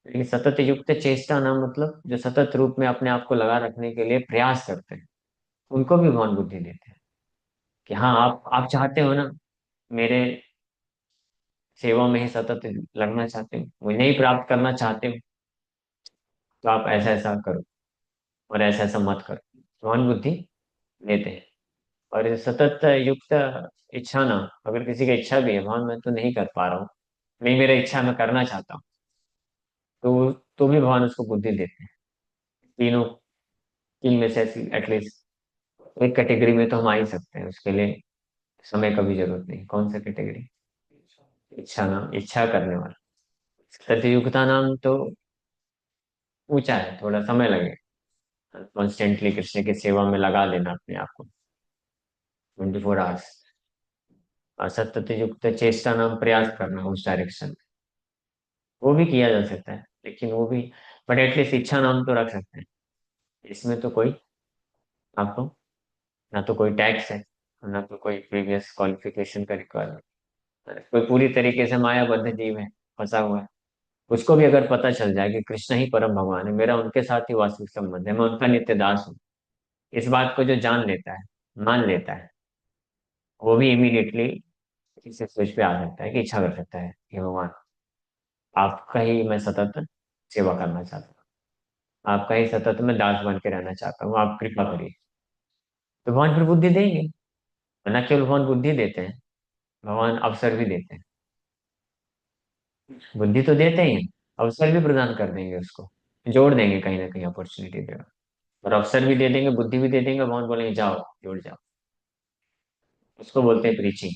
S1: लेकिन सतत युक्त चेष्टा नाम मतलब जो सतत रूप में अपने आप को लगा रखने के लिए प्रयास करते हैं, उनको भी भगवान बुद्धि देते हैं कि हाँ, आप चाहते हो ना, मेरे सेवा में ही सतत लगना चाहते हो, मुझे ही प्राप्त करना चाहते हो, तो आप ऐसा ऐसा करो और ऐसा ऐसा मत करो, भगवान बुद्धि देते हैं। और ये सतत युक्त इच्छा ना, अगर किसी की इच्छा भी है, भगवान मैं तो नहीं कर पा रहा हूँ, नहीं मेरा इच्छा, मैं करना चाहता हूँ, तो भी भगवान उसको बुद्धि देते हैं। तीनों, तीन में से एटलीस्ट एक कैटेगरी में तो हम आ ही सकते हैं, उसके लिए समय का भी जरूरत नहीं। कौन सा कैटेगरी? इच्छा नाम, इच्छा करने वाला। सतयुक्ता नाम तो ऊंचा है, थोड़ा समय लगेगा, कॉन्स्टेंटली कृष्ण की सेवा में लगा देना अपने आप को 24 आवर्स। और सतत युक्त चेष्टा नाम प्रयास करना उस डायरेक्शन में, वो भी किया जा सकता है, लेकिन वो भी, बट एटलीस्ट इच्छा नाम तो रख सकते हैं। इसमें तो कोई आपको, ना तो कोई टैक्स है, ना तो कोई प्रीवियस क्वालिफिकेशन का रिक्वायरमेंट। कोई पूरी तरीके से मायाबद्ध जीव है, फंसा हुआ है, उसको भी अगर पता चल जाए कि कृष्ण ही परम भगवान है, मेरा उनके साथ ही वास्तविक संबंध है, मैं उनका नित्य दास हूँ, इस बात को जो जान लेता है, मान लेता है, वो भी इमीडिएटली इस सोच पे आ सकता है कि इच्छा कर सकता है कि भगवान आपका ही मैं सतत सेवा करना चाहता हूँ, आपका ही सतत मैं दास बन के रहना चाहता हूँ, आप कृपा करिए। तो भगवान फिर बुद्धि देंगे। न केवल भगवान बुद्धि देते हैं, भगवान अवसर भी देते हैं। बुद्धि तो देते ही हैं, अवसर भी प्रदान कर देंगे उसको। जोड़ देंगे, कहीं ना कहीं अपॉर्चुनिटी देगा, और अवसर भी दे देंगे, बुद्धि भी दे देंगे, भगवान बोलेंगे जाओ जुड़ जाओ। उसको बोलते हैं प्रीचिंग।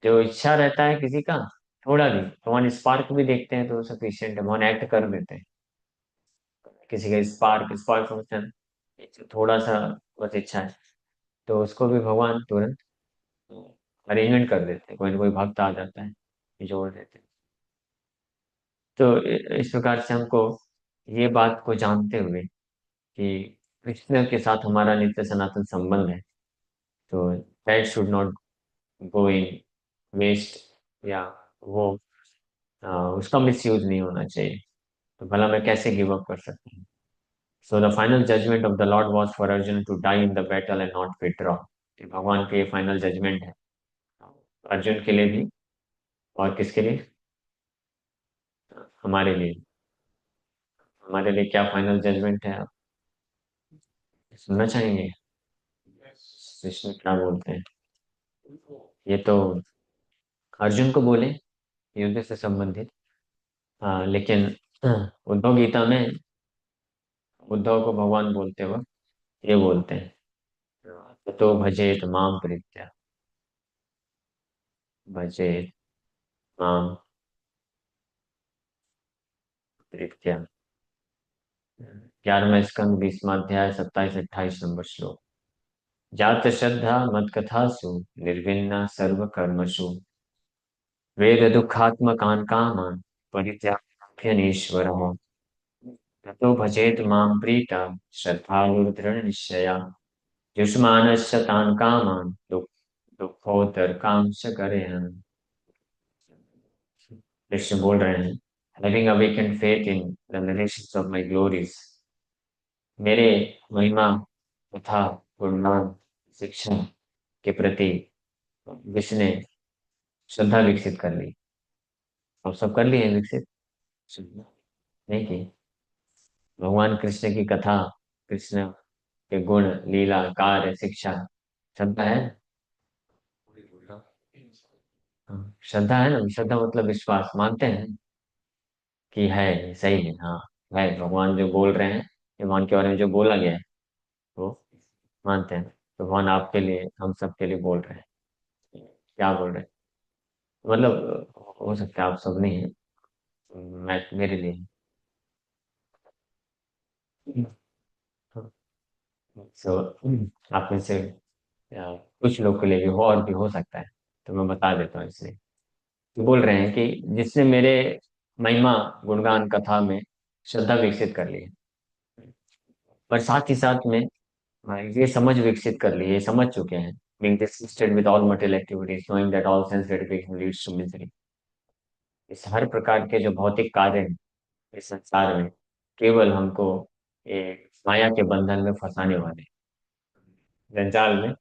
S1: जो इच्छा रहता है किसी का, थोड़ा भी भगवान स्पार्क भी देखते हैं तो सफिशियंट है, भगवान एक्ट कर देते हैं। किसी का स्पार्क स्पार्क समझते हैं ना? थोड़ा सा बस इच्छा है, तो उसको भी भगवान तुरंत अरेंजमेंट कर देते हैं, कोई ना कोई भक्त आ जाता है, जोड़ देते हैं। तो इस प्रकार से हमको ये बात को जानते हुए कि कृष्ण के साथ हमारा नित्य सनातन संबंध है, तो that should not go in waste, या वो उसका मिसयूज नहीं होना चाहिए। तो भला मैं कैसे गिव अप कर सकता हूँ? So the final judgment of the lord was for Arjun to die in the battle and not withdraw. भगवान के फाइनल जजमेंट है अर्जुन के लिए भी, और किसके लिए? हमारे लिए। हमारे लिए क्या फाइनल जजमेंट है, आप सुनना चाहेंगे? कृष्ण क्या बोलते हैं? ये तो अर्जुन को बोले, युद्ध से संबंधित। हाँ, लेकिन उद्धव गीता में उद्धव को भगवान बोलते वक्त ये बोलते हैं, तो भजेत माम प्रीत्या, भजेत माम प्रीत्या। 11वां स्कंद 20वां अध्याय 27-28 नंबर श्लोक। जात श्रद्धा मत कथासु निर्विन्ना सर्व कर्मसु, वेद दुखात्मकान् कामान् परित्यागेनैश्वरः, ततो भजेत मां प्रीता श्रद्धालुर्दृढ़ निश्चया, युष्मानस्य तान् कामान् दुःखोत्तरकांक्ष करेह। कृष्ण बोल रहे हैं, having awakened faith in the narrations of my glories, मेरे महिमा तथा गुणगान शिक्षा के प्रति जिसने श्रद्धा विकसित कर ली। और सब कर लिए हैं विकसित? श्रद्धा नहीं की। भगवान कृष्ण की कथा, कृष्ण के गुण, लीला, कार्य, शिक्षा, श्रद्धा है। हाँ, श्रद्धा है ना, श्रद्धा मतलब विश्वास, मानते हैं कि है, ये सही है, हाँ है, भगवान जो बोल रहे हैं, भगवान के बारे में जो बोला गया है वो मानते हैं। तो भगवान आपके लिए, हम सबके लिए बोल रहे हैं। क्या बोल रहे हैं? मतलब हो सकता है आप सब नहीं है, मैं मेरे लिए। सो आप में से कुछ लोग के लिए भी हो, और भी हो सकता है, तो मैं बता देता हूँ इसलिए। तो बोल रहे हैं कि जिसने मेरे महिमा गुणगान कथा में श्रद्धा विकसित कर ली है, पर साथ ही साथ में ये समझ विकसित कर ली है, ये समझ चुके हैं, being disgusted with all material activities, knowing that all sense gratification leads to misery। इस हर प्रकार के जो भौतिक कार्य हैं इस संसार में, केवल हमको एक माया के बंधन में फंसाने वाले, जंजाल में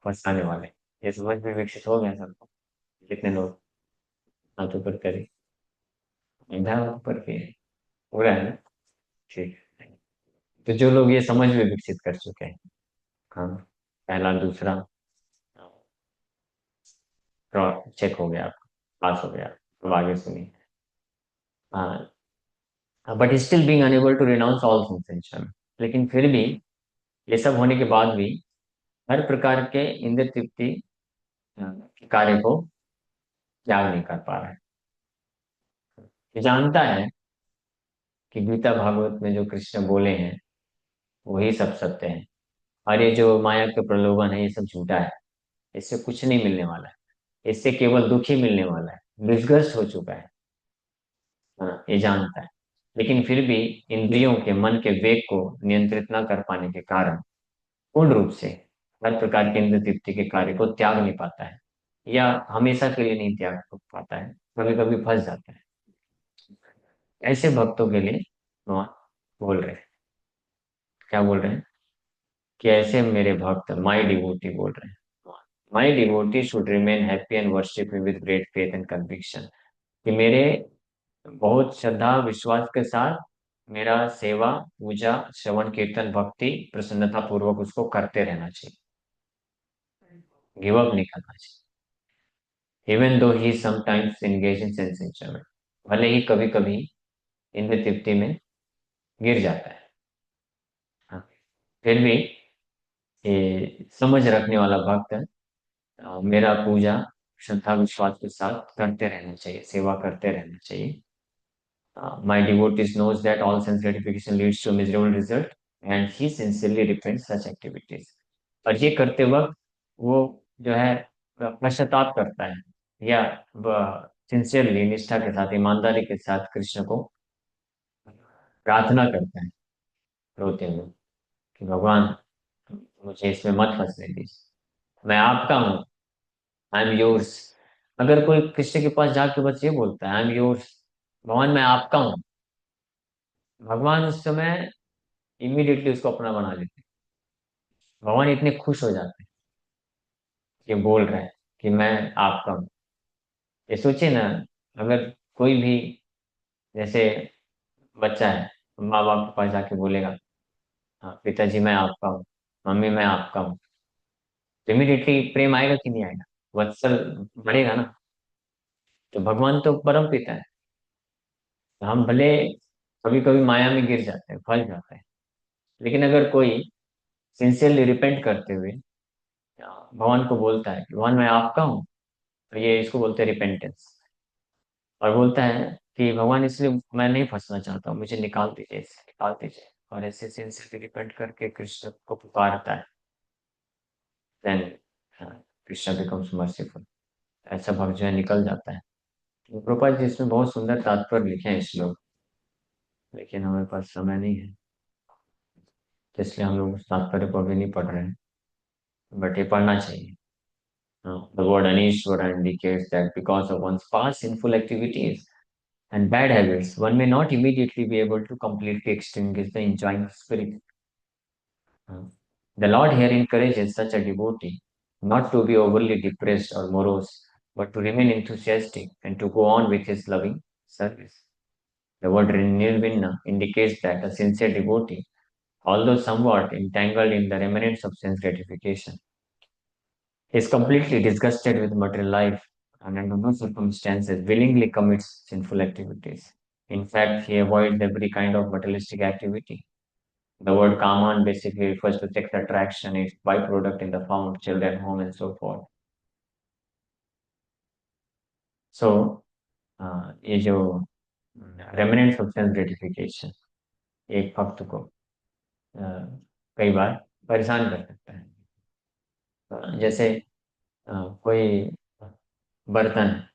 S1: फंसाने वाले। ये समझ में विकसित हो गया सबको? कितने लोग हाथ ऊपर करें? इधर ऊपर के पूरा है ना? ठीक है। तो जो लोग ये समझ में विकसित कर चुके हैं, हाँ, पहला दूसरा चेक हो गया, पास हो गया, अब आगे सुनिए। हाँ, but still being unable to renounce all sensation, लेकिन फिर भी ये सब होने के बाद भी हर प्रकार के इंद्र तृप्ति कार्य को त्याग नहीं कर पा रहा है। ये जानता है कि गीता भागवत में जो कृष्ण बोले हैं वही सब सत्य है, और ये जो माया के प्रलोभन है ये सब झूठा है, इससे कुछ नहीं मिलने वाला है, इससे केवल दुख ही मिलने वाला है, डिस्गस्ट हो चुका है। हाँ, ये जानता है, लेकिन फिर भी इंद्रियों के मन के वेग को नियंत्रित न कर पाने के कारण पूर्ण रूप से हर प्रकार के इंद्र तृप्ति के कार्य को त्याग नहीं पाता है, या हमेशा के लिए नहीं त्याग पाता है, कभी कभी फंस जाता है। ऐसे भक्तों के लिए भगवान बोल रहे हैं, क्या बोल रहे हैं? कि ऐसे मेरे भक्त, माई डिवोटी बोल रहे हैं, my devotee should remain happy and worship me with great faith and conviction. कि मेरे बहुत श्रद्धा विश्वास के साथ मेरा सेवा पूजा श्रवण कीर्तन भक्ति प्रसन्नता पूर्वक उसको करते रहना चाहिए, गिव अप नहीं करना चाहिए। Even though he sometimes engage in sense enjoyment, भले ही कभी कभी इंद्र तृप्ति में गिर जाता है। हाँ, फिर भी ये समझ रखने वाला भक्त मेरा पूजा श्रद्धा विश्वास के साथ करते रहना चाहिए, सेवा करते रहना चाहिए। My devotees knows that all sense gratification leads to miserable result and he sincerely repents such activities. और ये करते वक्त वो जो है पश्चाताप करता है या वह सिंसियरली निष्ठा के साथ ईमानदारी के साथ कृष्ण को प्रार्थना करता है रोते हुए कि भगवान मुझे इसमें मत फंसने दीजिए, मैं आपका हूँ, आई एम योर्स। अगर कोई कृष्ण के पास जाके बस ये बोलता है आई एम योर्स, भगवान मैं आपका हूँ, भगवान उस समय इमीडिएटली उसको अपना बना लेते हैं। भगवान इतने खुश हो जाते हैं कि बोल रहे हैं कि मैं आपका हूँ। ये सोचिए ना, अगर कोई भी जैसे बच्चा है, माँ बाप के पास जाके बोलेगा हाँ पिताजी मैं आपका हूँ, मम्मी मैं आपका हूँ, तो इमीडिएटली प्रेम आएगा कि नहीं आएगा, वत्सल बढ़ेगा ना। तो भगवान तो परम पिता है। तो हम भले कभी कभी माया में गिर जाते हैं, फंस जाते हैं, लेकिन अगर कोई सिंसियरली रिपेंट करते हुए भगवान को बोलता है कि भगवान मैं आपका हूँ, तो ये इसको बोलते हैं रिपेंटेंस। और बोलता है कि भगवान इसलिए मैं नहीं फंसना चाहता हूँ, मुझे निकाल दीजिए, इससे निकाल दीजिए, और ऐसे सिंसियरली रिपेंट करके कृष्ण को पुकारता है, देन कृष्ण बिकम्स मर्सीफुल। ऐसा भक्त जो है निकल जाता है। तो प्रभुपाद जी इसमें बहुत सुंदर तात्पर्य लिखे हैं श्लोक, लेकिन हमारे पास समय नहीं है, तो इसलिए हम लोग उस तात्पर्य को अभी नहीं पढ़ रहे हैं, बट ये पढ़ना चाहिए। The word Anishwara indicates that because of one's past sinful activities and bad habits, one may not immediately be able to completely extinguish the enjoying spirit. Uh, The Lord here encourages such a devotee not to be overly depressed or morose, but to remain enthusiastic and to go on with his loving service. The word nirvana indicates that a sincere devotee, although somewhat entangled in the remnants of sense gratification, is completely disgusted with material life and under no circumstances willingly commits sinful activities. In fact, he avoids every kind of materialistic activity. The word kaman basically refers to sex attraction, its byproduct in the form of children, home, and so forth. So, ये जो remnants of sense gratification एक भक्त को कई बार परेशान कर सकता है। जैसे कोई बर्तन है,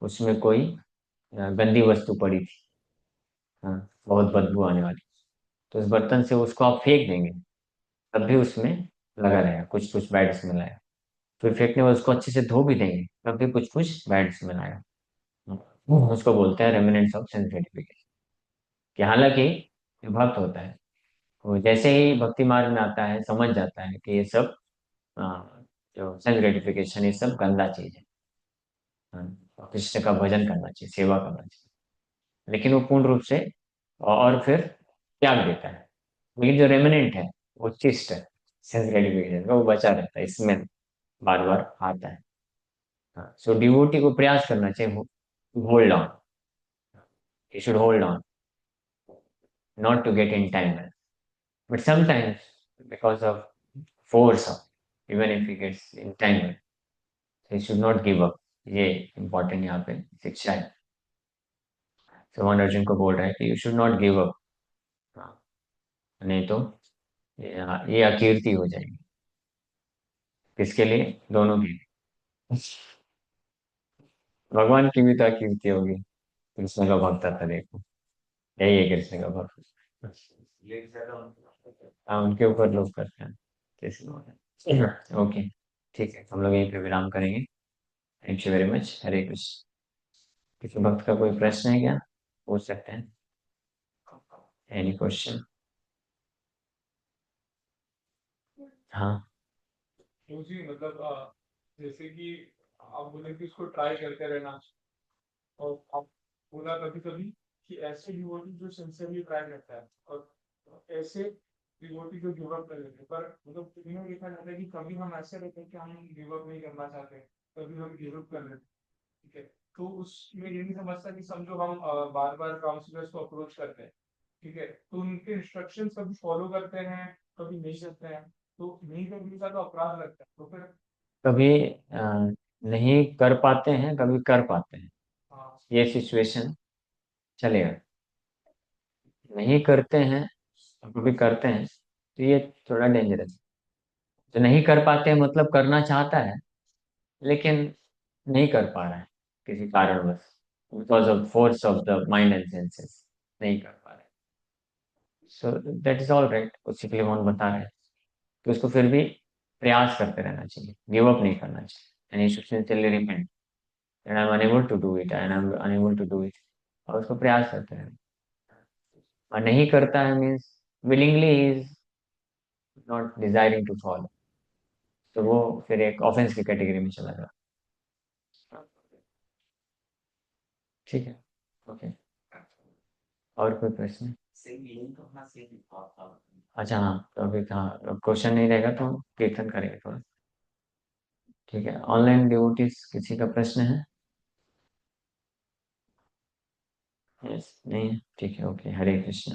S1: उसमें कोई गंदी वस्तु पड़ी थी, बहुत बदबू आने वाली, तो उस बर्तन से उसको आप फेंक देंगे, तब भी उसमें लगा रहेगा, कुछ कुछ बैड स्मेल आएगा। फिर फेंकने में उसको अच्छे से धो भी देंगे, तब भी कुछ कुछ बैड स्मेल आएगा। उसको बोलते हैं रेमिनेंट्स ऑफ सेंस ग्रेटिफिकेशन। कि हालांकि जो भक्त होता है वो जैसे ही भक्ति मार्ग में आता है समझ जाता है कि ये सब अ, जो सेंस ग्रेटिफिकेशन ये सब गंदा चीज है। और कृष्ण का भजन करना चाहिए, सेवा करना चाहिए, लेकिन वो पूर्ण रूप से और फिर त्याग देता है। लेकिन जो रेमिनेंट है वो चिस्ट है, सेंस ग्रेटिफिकेशन का, वो बचा रहता है, इसमें बार बार आता है। सो डिवोटी को प्रयास करना चाहिए, hold on, he should hold on not to get entangled, but sometimes because of force of, even if he gets entangled, he should not give up। ये important यहाँ पे शिक्षा है। तो भगवान अर्जुन को बोल रहा है कि you should not give up, नहीं तो ये अकीर्ति हो जाएगी। किसके लिए? दोनों के लिए। भगवान की भी तो अकीर्ति होगी, कृष्ण का भक्त था देखो, यही है कृष्ण का भक्त। हाँ, उनके ऊपर लोग करते हैं कृष्ण। ओके, ठीक है, हम लोग यहीं पे विराम करेंगे। Thank you very much. Hare Krishna. किसी भक्त का कोई प्रश्न है क्या? पूछ सकते हैं। Any question? हाँ।
S3: तो जी मतलब जैसे कि आप बोले कि उसको ट्राई करते रहना, और आप बोला कभी कभी कि ऐसे डिवोटी जो सिंसियरली ट्राई करता है और ऐसे डिवोटी जो गिव अप कर लेते हैं, पर मतलब इन्हें देखा जाता है कि कभी हम ऐसे रहते हैं कि हम गिव अप नहीं करना चाहते, कभी हम गिव अप कर लेते हैं, ठीक है। तो उसमें ये नहीं समझता कि समझो हम बार बार काउंसलर्स को अप्रोच करते हैं, ठीक है, तो उनके इंस्ट्रक्शंस कभी फॉलो करते हैं, कभी नहीं करते हैं, तो नहीं करने का तो अपराध लगता है, तो फिर
S1: कभी नहीं कर पाते हैं, कभी कर पाते हैं,
S3: हाँ
S1: ये सिचुएशन चलेगा। नहीं करते हैं और कभी करते हैं, तो ये थोड़ा डेंजरस है। तो नहीं कर पाते हैं मतलब करना चाहता है लेकिन नहीं कर पा रहा है किसी कारणवश, because of force of the mind and senses नहीं कर पा रहा है। So that is all right, उसी के लिए मन बता रहे हैं कि उसको फिर भी प्रयास करते रहना चाहिए, गिव अप नहीं करना चाहिए, and he should sincerely repent that I am unable to do it and I am unable to do it, और उसको प्रयास करते रहना। और नहीं करता है means willingly is not desiring to follow, तो वो फिर एक ऑफेंस की कैटेगरी में चला जाता है। ठीक है, ओके। और कोई प्रश्न?
S2: सेम मीनिंग तो अपना सेम था।
S1: अच्छा हाँ, तो अभी हाँ क्वेश्चन नहीं रहेगा तो कीर्तन करेंगे थोड़ा। ठीक है, ऑनलाइन डिवोटीज किसी का प्रश्न है? यस, नहीं है, ठीक है, ओके, हरे कृष्ण।